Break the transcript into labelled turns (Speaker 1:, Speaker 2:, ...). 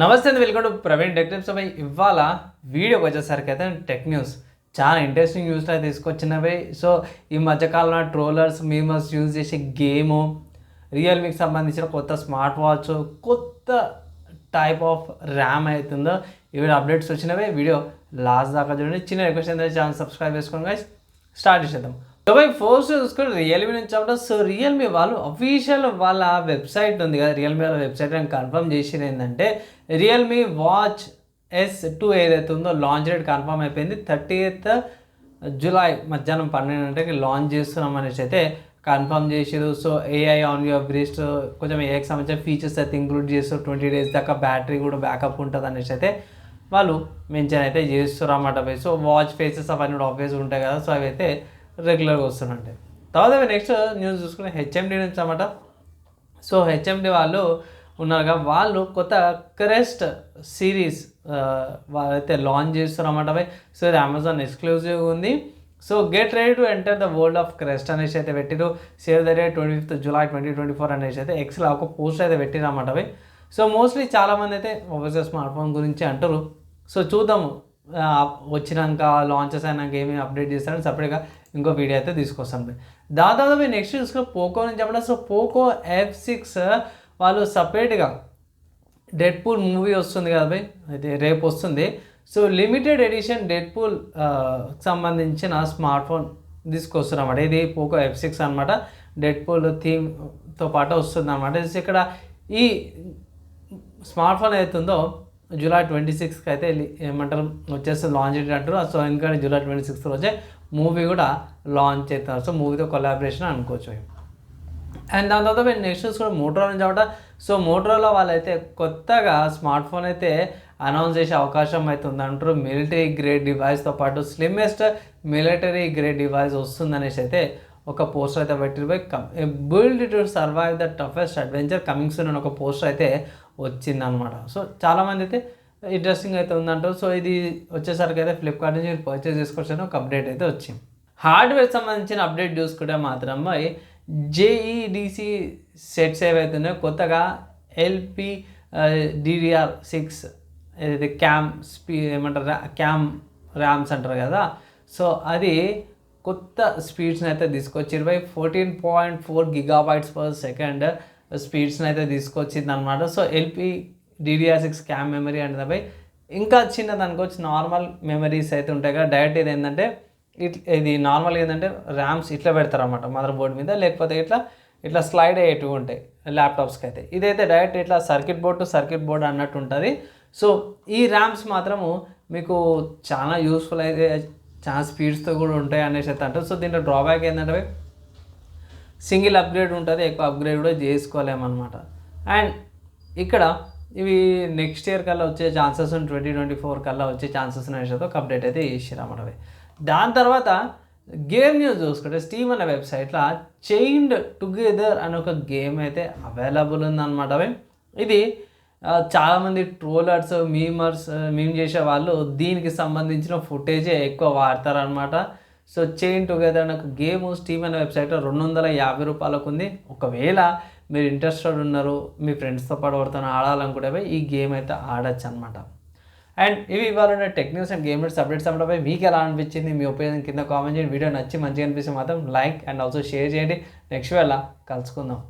Speaker 1: నమస్తే అండి, welcome to Praveen tech tips. ఇవాళ వీడియోకి వచ్చేసరికి అయితే టెక్ న్యూస్ చాలా ఇంట్రెస్టింగ్ న్యూస్ అయితే తీసుకొచ్చినవి. సో ఈ మధ్యకాలంలో ట్రోలర్స్ మీమర్స్ యూజ్ చేసే గేము, రియల్మీకి సంబంధించిన కొత్త స్మార్ట్ వాచ్, కొత్త టైప్ ఆఫ్ ర్యామ్ అవుతుందో ఇవి అప్డేట్స్ వచ్చినవి. వీడియో లాస్ట్ దాకా చూడండి. చిన్న రిక్వెస్ట్ అయితే ఛానల్ సబ్స్క్రైబ్ చేసుకోండి గైస్. స్టార్ట్ చేద్దాం. సో ఫస్ట్ చూసుకుంటే రియల్మీ నుంచి అవ్వడం. సో రియల్మీ వాళ్ళు అఫీషియల్ వాళ్ళ వెబ్సైట్ ఉంది కదా, రియల్మీ వాళ్ళ వెబ్సైట్ అని కన్ఫర్మ్ చేసింది ఏంటంటే రియల్మీ వాచ్ S2 ఏదైతే ఉందో లాంచ్ డేట్ కన్ఫర్మ్ అయిపోయింది. 30th జూలై మధ్యాహ్నం 12 గంటలకి లాంచ్ చేస్తున్నాం అనేసి అయితే కన్ఫర్మ్ చేసారు. So AI on your breast కొంచెం ఏఐకి సంబంధించిన ఫీచర్స్ అయితే ఇంక్లూడ్ చేస్తారు. 20 days దాకా బ్యాటరీ కూడా బ్యాకప్ ఉంటుంది అనేసి అయితే వాళ్ళు మెన్షన్ అయితే చేస్తారు అన్నమాట. సో వాచ్ ఫేసెస్ అవన్నీ కూడా ఆబ్వియస్గా ఉంటాయి కదా, సో అవి అయితే రెగ్యులర్గా వస్తుంటాయి. తర్వాత నెక్స్ట్ న్యూస్ చూసుకునే హెచ్ఎండి నుంచి అన్నమాట. సో హెచ్ఎండి వాళ్ళు ఉన్నారుగా, వాళ్ళు కొత్త క్రెస్ట్ సిరీస్ వాళ్ళైతే లాంచ్ చేస్తారు అన్నమాట. సో ఇది అమెజాన్ ఎక్స్క్లూజివ్ ఉంది. So get ready to enter the world of crest అనేసి అయితే పెట్టిరు. Save the date 25th July 2024 అనేసి అయితే ఎక్స్లో ఒక పోస్ట్ అయితే పెట్టిరు అన్నమాట. సో మోస్ట్లీ చాలామంది అయితే మొబైల్ స్మార్ట్ ఫోన్ గురించి అంటారు. సో చూద్దాము వచ్చినాక లాంచెస్ అయినాక ఏమేమి అప్డేట్ చేస్తారని సపరేట్గా ఇంకో వీడియో అయితే తీసుకొస్తాను. దాదాపు నెక్స్ట్ చూసుకుని పోకో నుంచి చెప్పడం. సో పోకో F6 వాళ్ళు సపరేట్గా డెడ్పూల్ మూవీ వస్తుంది కదా భయ్, అయితే రేపు వస్తుంది. సో లిమిటెడ్ ఎడిషన్ డెడ్పూల్ సంబంధించిన స్మార్ట్ ఫోన్ తీసుకొస్తారు అన్నమాట. ఇది పోకో F6 అనమాట. డెడ్పూల్ థీమ్తో పాటు వస్తుంది అనమాట. ఇక్కడ ఈ స్మార్ట్ ఫోన్ అవుతుందో July 26th అయితే ఏమంటారు వచ్చేస్తుంది, లాంచ్ అంటారు. సో ఎందుకంటే July 26th వచ్చే మూవీ కూడా లాంచ్ అవుతున్నారు. సో మూవీతో కొలాబరేషన్ అనుకోవచ్చు. అండ్ దాని తర్వాత నెక్స్ట్ కూడా మోటరోలా నుంచి అవ్వట. సో మోటరోలా వాళ్ళైతే కొత్తగా స్మార్ట్ ఫోన్ అయితే అనౌన్స్ చేసే అవకాశం అయితే ఉందంటారు. మిలిటరీ గ్రేడ్ డివైస్తో పాటు స్లిమ్మెస్ట్ మిలిటరీ గ్రేడ్ డివైస్ వస్తుందనేసి అయితే ఒక పోస్టర్ అయితే పెట్టిపోయి build to survive the toughest adventure coming soon అని ఒక పోస్టర్ అయితే వచ్చిందనమాట. సో చాలామంది అయితే ఇంట్రెస్టింగ్ అయితే ఉందంటారు. సో ఇది వచ్చేసరికి అయితే ఫ్లిప్కార్ట్ నుంచి పర్చేస్ చేసుకోవచ్చు ఒక అప్డేట్ అయితే వచ్చింది. హార్డ్వేర్ సంబంధించిన అప్డేట్ చూసుకుంటే మాత్రం JEDC సెట్స్ ఏవైతే ఉన్నాయో కొత్తగా LPDDR6 ఏదైతే ఏమంటారు క్యామ్ ర్యామ్స్ అంటారు కదా, సో అది కొత్త స్పీడ్స్ని అయితే తీసుకొచ్చి 14.4 GB/s స్పీడ్స్ని అయితే తీసుకొచ్చింది అనమాట. సో LPDDR6 క్యామ్ మెమరీ అంటే ఇంకా చిన్నది అనుకోవచ్చు. నార్మల్ మెమరీస్ అయితే ఉంటాయి కదా, డైరెక్ట్ ఇది ఏంటంటే ఇది నార్మల్గా ఏంటంటే ర్యామ్స్ ఇట్లా పెడతారు అన్నమాట మదర్ బోర్డ్ మీద, లేకపోతే ఇట్లా స్లైడ్ అయ్యేటివి ఉంటాయి ల్యాప్టాప్స్కి అయితే. ఇదైతే డైరెక్ట్ ఇట్లా circuit board to circuit board అన్నట్టు ఉంటుంది. సో ఈ ర్యామ్స్ మాత్రము మీకు చాలా యూస్ఫుల్ అయితే చాలా స్పీడ్స్తో కూడా ఉంటాయి అనేసి అయితే అంటారు. సో దీంట్లో డ్రాబ్యాక్ ఏంటంటే సింగిల్ అప్గ్రేడ్ ఉంటుంది, ఎక్కువ అప్గ్రేడ్ కూడా చేసుకోలేమన్నమాట. అండ్ ఇక్కడ ఇవి నెక్స్ట్ ఇయర్ కల్లా వచ్చే ఛాన్సెస్ 2024 కల్లా వచ్చే ఛాన్సెస్ అనేసి ఒక అప్డేట్ అయితే చేసారు అన్నమాట. దాని తర్వాత గేమ్ న్యూస్ చూసుకుంటే స్టీమ్ అనే వెబ్సైట్లో చైన్డ్ టుగెదర్ అనే ఒక గేమ్ అయితే అవైలబుల్ ఉందన్నమాట. ఇది చాలామంది ట్రోలర్స్ మీమ్ చేసే వాళ్ళు దీనికి సంబంధించిన ఫుటేజే ఎక్కువ వాడతారనమాట. సో చైన్ టుగెదర్ అనే ఒక గేమ్ స్టీమ్ అనే వెబ్సైట్లో $250 ఉంది. ఒకవేళ మీరు ఇంట్రెస్టెడ్ ఉన్నారు, మీ ఫ్రెండ్స్తో పాటు ఎవరితో ఆడాలనుకుంటే ఈ గేమ్ అయితే ఆడచ్చు అనమాట. అండ్ ఇవి ఇవాళ tech news and game news updates అన్నమాట. మీకు ఎలా అనిపించింది, మీ ఒపీనియన్ కింద కామెంట్ చేయండి. వీడియో నచ్చి మంచిగా అనిపిస్తే మాత్రం లైక్ అండ్ ఆల్సో షేర్ చేయండి. నెక్స్ట్ వేళ కలుసుకుందాం.